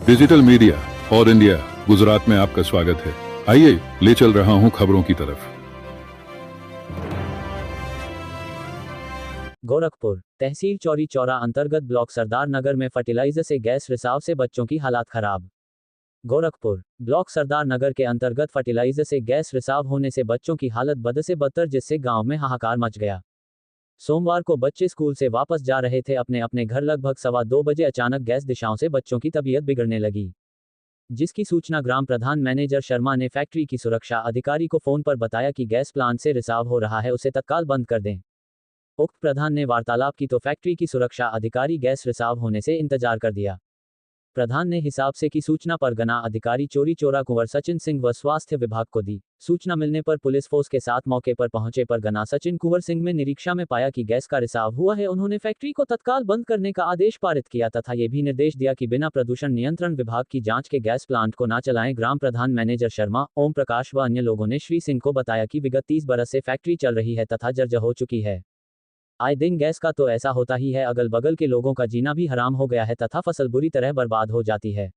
Digital media और India Gujarat में आपका स्वागत है। आइए ले चल रहा हूं खबरों की तरफ। गोरखपुर तहसील चौरी चौरा अंतर्गत ब्लॉक सरदार नगर में फर्टिलाइजर से गैस रिसाव से बच्चों की हालात खराब। गोरखपुर ब्लॉक सरदार नगर के अंतर्गत फर्टिलाइजर से गैस रिसाव होने से बच्चों की हालत बद से बदतर, जिससे गांव में हाहाकार मच गया। सोमवार को बच्चे स्कूल से वापस जा रहे थे अपने अपने घर। लगभग 2:15 बजे अचानक गैस दिशाओं से बच्चों की तबीयत बिगड़ने लगी, जिसकी सूचना ग्राम प्रधान मैनेजर शर्मा ने फैक्ट्री की सुरक्षा अधिकारी को फोन पर बताया कि गैस प्लांट से रिसाव हो रहा है, उसे तत्काल बंद कर दें। उक्त प्रधान ने वार्तालाप की तो फैक्ट्री की सुरक्षा अधिकारी गैस रिसाव होने से इंतजार कर दिया। प्रधान ने हिसाब से की सूचना परगना अधिकारी चौरी चौरा कुंवर सचिन सिंह व स्वास्थ्य विभाग को दी। सूचना मिलने पर पुलिस फोर्स के साथ मौके पर पहुंचे परगना सचिन कुंवर सिंह में निरीक्षा में पाया कि गैस का रिसाव हुआ है। उन्होंने फैक्ट्री को तत्काल बंद करने का आदेश पारित किया तथा ये भी निर्देश दिया कि बिना प्रदूषण नियंत्रण विभाग की जांच के गैस प्लांट को न चलाएं। ग्राम प्रधान मैनेजर शर्मा, ओम प्रकाश व अन्य लोगों ने श्री सिंह को बताया कि विगत 30 बरस से फैक्ट्री चल रही है तथा जर्जर हो चुकी है। आए दिन गैस का तो ऐसा होता ही है, अगल बगल के लोगों का जीना भी हराम हो गया है तथा फसल बुरी तरह बर्बाद हो जाती है।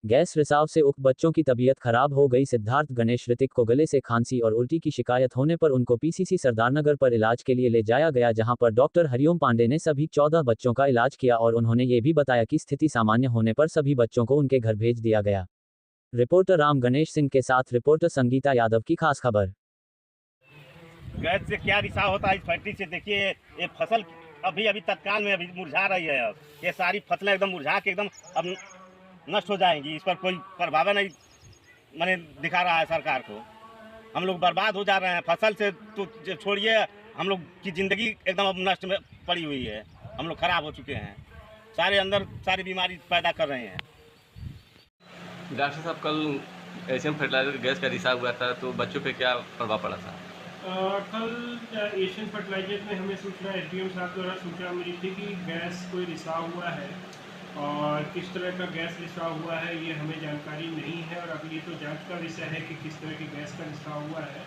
गैस रिसाव से उक्त बच्चों की तबीयत खराब हो गई। सिद्धार्थ गणेश ऋतिक को गले से खांसी और उल्टी की शिकायत होने पर उनको पीसीसी सरदारनगर पर इलाज के लिए ले जाया गया, जहां पर डॉक्टर हरिओम पांडे ने सभी 14 बच्चों का इलाज किया और उन्होंने ये भी बताया कि स्थिति सामान्य होने पर सभी बच्चों को उनके घर भेज दिया गया। रिपोर्टर राम गणेश सिंह के साथ रिपोर्टर संगीता यादव की खास खबर। गैस से क्या रिसाव होता है इस फैक्ट्री से। देखिए ये फसल अभी तत्काल में अभी मुरझा रही है। अब ये सारी फसलें एकदम मुरझा के एकदम अब नष्ट हो जाएंगी। इस पर कोई प्रभाव नहीं मैंने दिखा रहा है सरकार को। हम लोग बर्बाद हो जा रहे हैं। फसल से तो छोड़िए, हम लोग की ज़िंदगी एकदम अब नष्ट में पड़ी हुई है। हम लोग खराब हो चुके हैं, सारे अंदर सारी बीमारी पैदा कर रहे हैं। डॉक्टर साहब, कल एशियन फर्टिलाइजर गैस का रिसाव हुआ था, तो बच्चों पे क्या प्रभाव पड़ा था? कल एशियन फर्टिलाइजर में हमें सूचना एसडीएम साहब द्वारा सूचना मिली थी कि गैस कोई रिसाव हुआ है, और किस तरह का गैस रिसाव हुआ है ये हमें जानकारी नहीं है। और अब ये तो जांच का विषय है कि किस तरह की गैस का रिसाव हुआ है।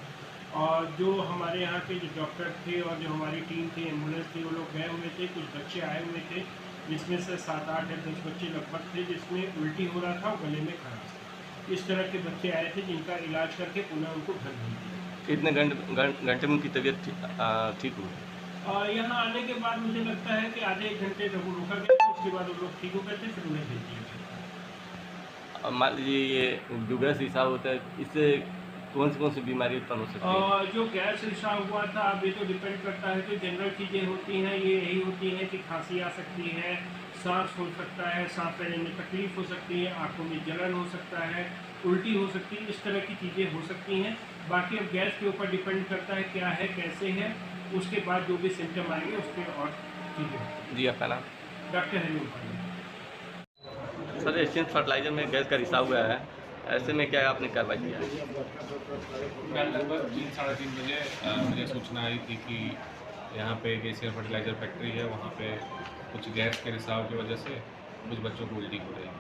और जो हमारे यहाँ के जो डॉक्टर थे और जो हमारी टीम थी, एम्बुलेंस थी, वो लोग गए हुए थे। कुछ बच्चे आए हुए थे, जिसमें से 7, 8 या 10 बच्चे लगभग थे जिसमें उल्टी हो रहा था और गले में खराश। इस तरह के बच्चे आए थे जिनका इलाज करके पुनः उनको घर भेज दिया। कितने घंटे में उनकी तबीयत ठीक हुई? यहाँ आने के बाद मुझे लगता है कि आधे 1 घंटे रुका गया, उसके बाद वो लोग ठीक हो गए थे, फिर उन्हें भेज दिया गया। मान लीजिए ये जो गैस रिसाव होता है, इससे कौन सी बीमारी उत्पन्न हो सकती है? जो गैस रिसाव हुआ था, अब ये तो डिपेंड करता है कि जनरल चीज़ें होती हैं, ये यही होती हैं कि खांसी आ सकती है, सांस हो सकता है, सांस लेने में तकलीफ हो सकती है, आँखों में जलन हो सकता है, उल्टी हो सकती है, इस तरह की चीज़ें हो सकती हैं। बाकी अब गैस के ऊपर डिपेंड करता है क्या है, कैसे है, उसके बाद जो भी सिम्टम आएंगे उसके और चीज़ें। जी, आपका नाम? Doctor Hariom Pandey. Sir, Asian fertiliser में गैस का रिसाव हुआ है, ऐसे में क्या आपने कार्रवाई किया? लगभग 3, साढ़े 3 बजे मुझे सूचना आई थी कि यहाँ पे एक एशियन फर्टिलाइज़र फैक्ट्री है, वहाँ पे कुछ गैस के रिसाव की वजह से कुछ बच्चों को उल्टी हो रही है।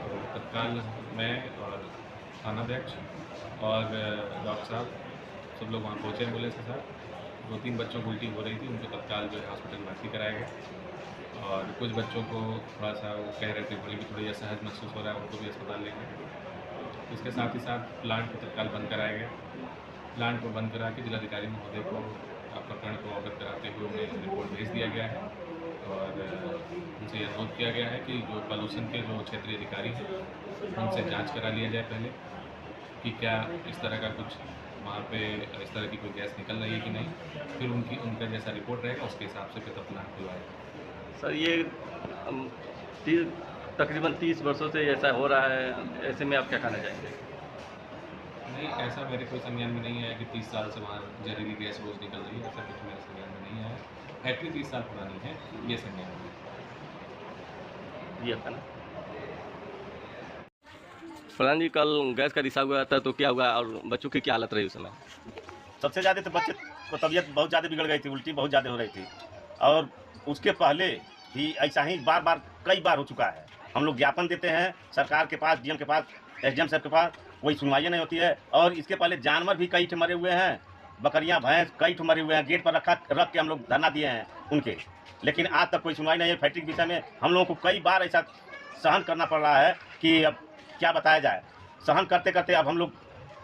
तो तत्काल मैं और थानाध्यक्ष और डॉक्टर साहब सब लोग वहाँ पहुँचे एम्बुलेंस के साथ। 2-3 बच्चों को उल्टी हो रही थी, उनको तत्काल जो है हॉस्पिटल भर्ती कराया गया। और कुछ बच्चों को थोड़ा सा वो कह रहे थे बोले कि थोड़ा असहज महसूस हो रहा है, उनको भी अस्पताल ले गए। इसके साथ ही साथ प्लांट को तत्काल बंद कराया गया। प्लांट को बंद करा के जिलाधिकारी महोदय को प्रकरण को अवगत कराते हुए उन्हें रिपोर्ट भेज दिया गया है। और उनसे यह अनुरोध किया गया है कि जो पॉल्यूशन के जो क्षेत्रीय अधिकारी हैं उनसे जाँच करा लिया जाए पहले कि क्या इस तरह का कुछ वहाँ पे इस तरह की कोई गैस निकल रही है कि नहीं। फिर उनका जैसा रिपोर्ट रहेगा उसके हिसाब से फिर तो प्लांट खुलवाएगा। सर, ये तकरीबन 30 वर्षों से ऐसा हो रहा है, ऐसे में आप क्या कहना चाहेंगे? नहीं, ऐसा मेरे कोई संज्ञान में नहीं है कि 30 साल से वहाँ जहरीली गैस रोज़ निकल रही है, ऐसा कुछ मेरे संज्ञान में नहीं है। फैक्ट्री 30 साल पुरानी है, ये संज्ञान में। जी, आपका नाम? प्रधान जी, कल गैस का रिसाव हुआ था, तो क्या हुआ और बच्चों की क्या हालत रही उस समय? सबसे ज़्यादा तो बच्चे को तबीयत बहुत ज़्यादा बिगड़ गई थी, उल्टी बहुत ज़्यादा हो रही थी। और उसके पहले भी ऐसा ही कई बार हो चुका है। हम लोग ज्ञापन देते हैं सरकार के पास, डीएम के पास, एसडीएम साहब के पास, कोई सुनवाई नहीं होती है। और इसके पहले जानवर भी कई मरे हुए हैं, बकरियां भैंस कई मरे हुए हैं, गेट पर रख के हम लोग धरना दिए हैं उनके, लेकिन आज तक कोई सुनवाई नहीं है। फैक्ट्री के विषय में हम लोगों को कई बार ऐसा सहन करना पड़ रहा है कि अब क्या बताया जाए। सहन करते करते अब हम लोग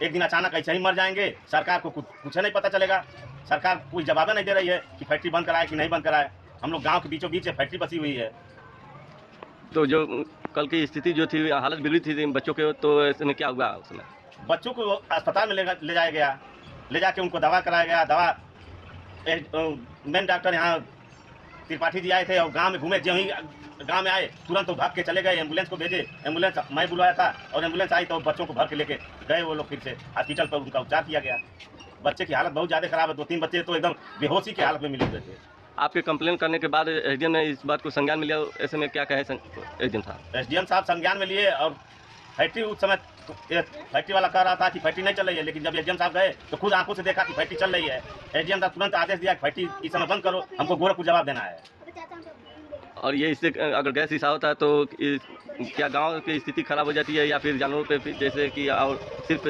एक दिन अचानक ऐसे ही मर जाएंगे। सरकार को कुछ नहीं पता चलेगा। सरकार कोई जवाब नहीं दे रही है कि फैक्ट्री बंद कराए कि नहीं बंद कराए। हम लोग गांव के बीचों बीच फैक्ट्री बसी हुई है। तो जो कल की स्थिति जो थी, हालत बिगड़ी थी बच्चों के, तो ऐसे में क्या हुआ उसमें? बच्चों को अस्पताल में ले जाया गया, ले जाके उनको दवा कराया गया। दवा मेन डॉक्टर यहाँ त्रिपाठी जी आए थे और गांव में घूमे। जो ही गांव में आए तुरंत तो भाग के चले गए, एम्बुलेंस को भेजे। एम्बुलेंस मैं बुलाया था और एम्बुलेंस आई तो बच्चों को भर के लेके गए वो लोग। फिर से हॉस्पिटल पर उनका उपचार किया गया। बच्चे की हालत बहुत ज़्यादा खराब है। 2-3 बच्चे तो एकदम बेहोशी की हालत में मिले हुए थे। आपके कंप्लेन करने के बाद एसडीएम ने इस बात को संज्ञान में लिया, ऐसे में क्या कहे एसडीएम साहब? एसडीएम साहब संज्ञान में लिए और फैक्ट्री उस समय फैक्ट्री वाला कह रहा था कि फैक्ट्री नहीं चल रही है, लेकिन जब एसडीएम साहब गए तो खुद आंखों से देखा कि फैक्ट्री चल रही है। एसडीएम साहब तुरंत आदेश दिया कि फैक्ट्री इस समय बंद करो, हमको गोरखपुर जवाब देना है। और ये इससे अगर गैस रिसाव होता है तो क्या गांव की स्थिति खराब हो जाती है या फिर जानवरों पे, जैसे कि और सिर्फ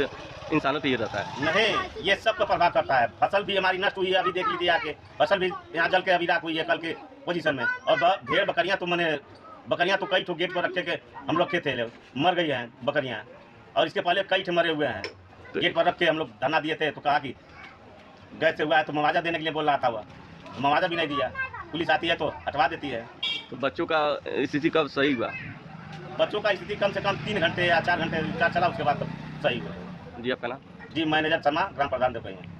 इंसानों पे ही रहता है? नहीं, ये सब का प्रभाव करता है। फसल भी हमारी नष्ट हुई है, अभी देख लीजिए आके। फसल भी यहाँ जल के अभी राख हुई है कल के पोजीशन में। और भेड़ बकरियाँ तो मैंने बकरियाँ तो कई ठो गेट पर रखे के हम लोग थे, मर गई हैं बकरियाँ। और इसके पहले कई ठो मरे हुए हैं। गेट पर रख के हम लोग धरना दिए थे तो कहा कि गैस से हुआ है तो मुआवजा देने के लिए बोल रहा था। वह मुआवजा भी नहीं दिया। पुलिस आती है तो हटवा देती है। तो बच्चों का स्थिति कब सही हुआ? बच्चों का स्थिति कम से कम 3 घंटे या 4 घंटे उपचार चला, उसके बाद तो सही हुआ। जी आपका नाम? जी मैनेजर शर्मा, ग्राम प्रधान देवकैया।